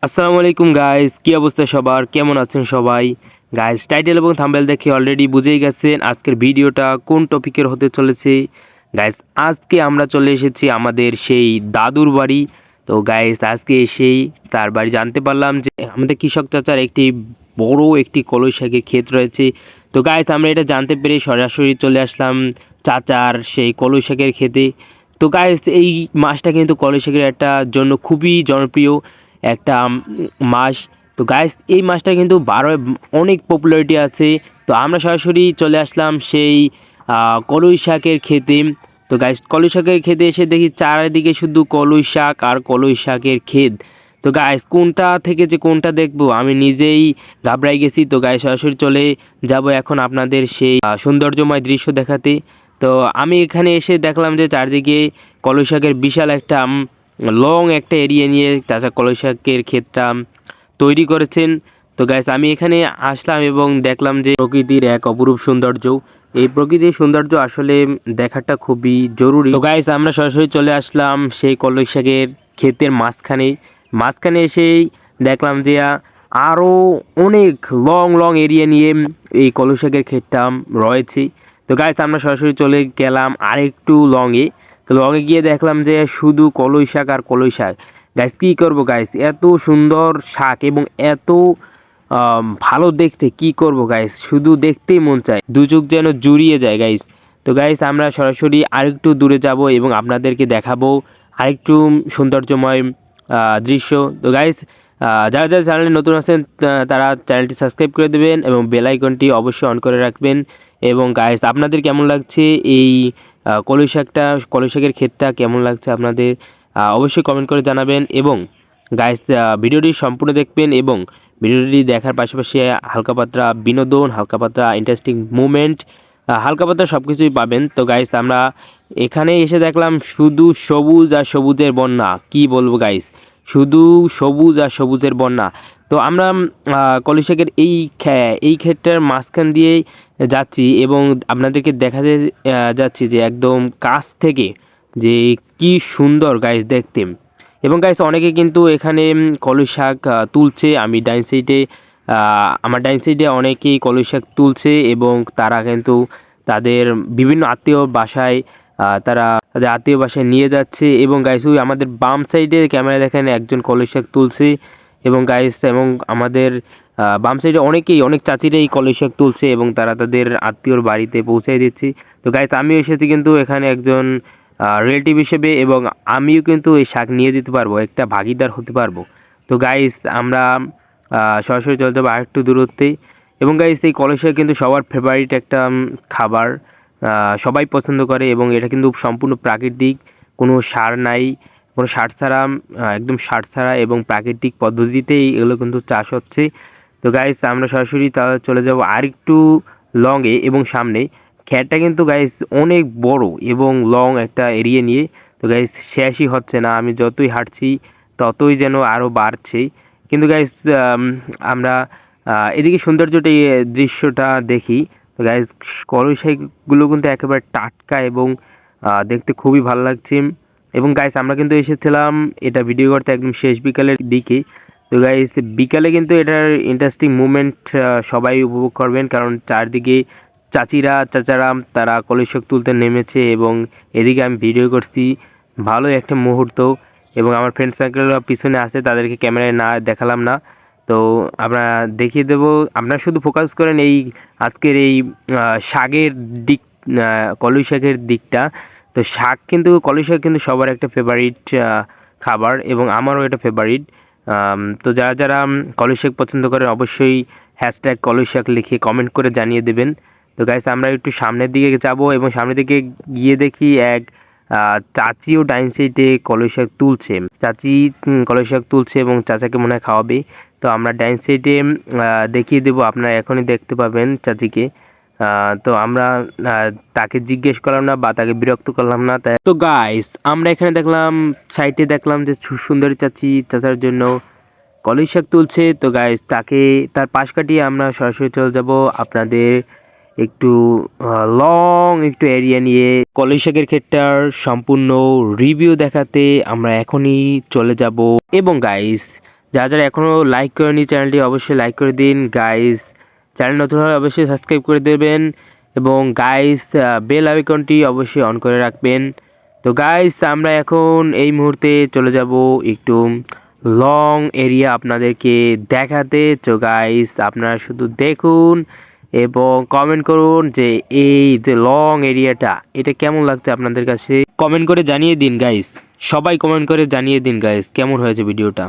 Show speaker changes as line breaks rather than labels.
আসসালামু আলাইকুম গাইস, কি অবস্থা সবার? কেমন আছেন সবাই? গাইস, টাইটেল এবং থাম্বনেল দেখে অলরেডি বুঝেই গেছেন আজকের ভিডিওটা কোন টপিকের হতে চলেছে। গাইস, আজকে আমরা চলে এসেছি আমাদের সেই দাদুর বাড়ি। তো গাইস, আজকে এসেই তার বাড়ি জানতে পারলাম যে আমাদের কৃষক চাচার একটি বড় একটি কলই শাকের ক্ষেত রয়েছে। তো গাইস, আমরা এটা জানতে পেরে সরাসরি চলে আসলাম চাচার সেই কলই শাকের ক্ষেতে। তো গাইস, এই মাছটা কিন্তু কলই শাকের একটা জন্য খুবই জনপ্রিয় একটা মাছ। তো গাইস, এই মাছটা কিন্তু অনেক পপুলারিটি আছে। তো আমরা সরাসরি চলে আসলাম সেই কলই শাকের ক্ষেতে। তো গাইস, কলই শাকের ক্ষেতে এসে দেখি চারিদিকে শুধু কলই শাক আর কলই শাকের ক্ষেত। তো গাইস, কোনটা থেকে যে কোনটা দেখবো আমি নিজেই ঘাবড়াই গেছি। তো গাইস, সরাসরি চলে যাব এখন আপনাদের সেই সৌন্দর্যময় দৃশ্য দেখাতে। তো আমি এখানে এসে দেখলাম যে চারদিকে কলই শাকের বিশাল একটা লং একটা এরিয়া নিয়ে চাচা কলই শাকের ক্ষেতটা তৈরি করেছেন। তো গাইস, আমি এখানে আসলাম এবং দেখলাম যে প্রকৃতির এক অপরূপ সৌন্দর্য। এই প্রকৃতির সৌন্দর্য আসলে দেখাটা খুবই জরুরি। তো গাইস, আমরা সরাসরি চলে আসলাম সেই কলই শাকের ক্ষেতের মাঝখানে এসেই দেখলাম যে আরও অনেক লং লং এরিয়া নিয়ে এই কলই শাকের ক্ষেতটা রয়েছে। তো গাইস, আমরা সরাসরি চলে গেলাম আরেকটু লংয়ে। তো লংয়ে গিয়ে দেখলাম যে শুধু কলই শাক আর কলই শাক। গাইস, কী করবো গাইস, এত সুন্দর শাক এবং এত ভালো দেখতে, কি করব গাইস, শুধু দেখতেই মন চায়, দু চোখ যেন জুড়িয়ে যায় গাইস। তো গাইস, আমরা সরাসরি আরেকটু দূরে যাব এবং আপনাদেরকে দেখাবো আরেকটু সৌন্দর্যময় দৃশ্য। তো গাইস, যারা যারা চ্যানেলে নতুন আছেন তারা চ্যানেলটি সাবস্ক্রাইব করে দেবেন এবং বেল আইকনটি অবশ্যই অন করে রাখবেন। এবং গাইস, আপনাদের কেমন লাগছে এই কলই শাকের ক্ষেতটা কেমন লাগছে আপনাদের অবশ্যই কমেন্ট করে জানাবেন। এবং গাইস, ভিডিওটি সম্পূর্ণ দেখবেন এবং ভিডিওটি দেখার পাশাপাশি হালকা পাতলা বিনোদন, হালকা পাতলা ইন্টারেস্টিং মুভমেন্ট, হালকা পাতলা সব কিছুই পাবেন। তো গাইস, আমরা এখানে এসে দেখলাম শুধু সবুজ আর সবুজের বন্যা, কি বলবো গাইস, শুধু সবুজ আর সবুজের বন্যা। তো আমরা কলই শাকের এই ক্ষেতটার মাঝখান দিয়েই যাচ্ছি এবং আপনাদেরকে দেখাতে যাচ্ছি যে একদম কাছ থেকে যে কি সুন্দর গাইস দেখতে। এবং গাইস, অনেকে কিন্তু এখানে কলই শাক তুলছে। আমার ডাইন সাইডে অনেকেই কলই শাক তুলছে এবং তারা কিন্তু তাদের বিভিন্ন আত্মীয় বাসায় তারা তাদের আত্মীয় বাসায় নিয়ে যাচ্ছে। এবং গাইস, ওই আমাদের বাম সাইডে ক্যামেরা দেখেন একজন কলই শাক তুলছে। এবং গাইস, এবং আমাদের বাম সাইডে অনেক চাচিরাই কলই শাক তুলছে এবং তারা তাদের আত্মীয়র বাড়িতে পৌঁছে দিচ্ছে। তো গাইস, আমিও এসেছি কিন্তু এখানে একজন রিলেটিভ হিসেবে এবং আমিও কিন্তু এই শাক নিয়ে যেতে পারবো, একটা ভাগিদার হতে পারবো। তো গাইস, আমরা সরাসরি চলে যাবো আরেকটু দূরত্বে। এবং গাইস, এই কলই শাক কিন্তু সবার ফেভারিট একটা খাবার, সবাই পছন্দ করে এবং এটা কিন্তু সম্পূর্ণ প্রাকৃতিক, কোনো সার নাই, কোনো সার ছাড়া, একদম সার ছাড়া এবং প্রাকৃতিক পদ্ধতিতেই এগুলো কিন্তু চাষ হচ্ছে। তো গাইস, আমরা সরাসরি চলে যাব আরেকটু লংয়ে এবং সামনে। ক্ষেতটা কিন্তু গাইস অনেক বড় এবং লং একটা এরিয়া নিয়ে। তো গাইস, শেষই হচ্ছে না, আমি যতই হাঁটছি ততই যেন আরও বাড়ছে। কিন্তু গাইস, আমরা এদিকে সৌন্দর্যটা দৃশ্যটা দেখি। তো গাইস, কলই শাকগুলো কিন্তু একেবারে টাটকা এবং দেখতে খুবই ভালো লাগছে। এবং গাইস, আমরা কিন্তু এসেছিলাম এটা ভিডিও করতে একদম শেষ বিকালের দিকে। তো গাইস, বিকালে কিন্তু এটার ইন্টারেস্টিং মুভমেন্ট সবাই উপভোগ করবেন, কারণ চারদিকে চাচারা তারা কলই শাক তুলতে নেমেছে এবং এদিকে আমি ভিডিও করছি, ভালোই একটা মুহূর্ত। এবং আমার ফ্রেন্ড সার্কেলরা পিছনে আছে, তাদেরকে ক্যামেরায় না দেখালাম না। তো আমরা দেখিয়ে দেব, আপনারা শুধু ফোকাস করেন এই আজকের এই শাকের দিক, কলই শাকের দিকটা। তো কলই শাক কিন্তু সবার একটা ফেভারিট খাবার এবং আমারও এটা ফেভারিট। তো যারা যারা কলই শাক পছন্দ করেন অবশ্যই হ্যাশট্যাগ কলই শাক লিখে কমেন্ট করে জানিয়ে দেবেন। তো গাইস, আমরা একটু সামনের দিকে যাব এবং সামনের দিকে গিয়ে দেখি এক চাচিও ডাইন সাইডে কলই শাক তুলছে। চাচি কলই শাক তুলছে এবং চাচাকে মনে হয় খাওয়াবে। তো আমরা ডাইন সাইডে দেখিয়ে দেবো, আপনারা এখনই দেখতে পাবেন চাচিকে। তো আমরা তাকে জিজ্ঞেস করলাম না বা তাকে বিরক্ত করলাম না। তাই তো গাইস, আমরা এখানে দেখলাম সাইডে দেখলাম যে সুন্দরী চাচার জন্য কলই শাক তুলছে। তো গাইস, তার পাশ কাটিয়ে আমরা সরাসরি চলে যাব আপনাদের একটু লং একটু এরিয়া নিয়ে কলই শাকের ক্ষেতটার সম্পূর্ণ রিভিউ দেখাতে। আমরা এখনই চলে যাব। এবং গাইস, যারা যারা এখনও লাইক করেনি চ্যানেলটি অবশ্যই লাইক করে দিন গাইস। চ্যানেল নতুন হলে অবশ্যই সাবস্ক্রাইব করে দেবেন এবং গাইস বেল আইকনটি অবশ্যই অন করে রাখবেন। তো গাইস আমরা এখন এই মুহূর্তে চলে যাব একটু লং এরিয়া আপনাদেরকে দেখাতে। তো গাইস আপনারা শুধু দেখুন এবং কমেন্ট করুন যে এই যে লং এরিয়াটা এটা কেমন লাগছে আপনাদের কাছে, কমেন্ট করে জানিয়ে দিন গাইস। সবাই কমেন্ট করে জানিয়ে দিন গাইস কেমন হয়েছে ভিডিওটা।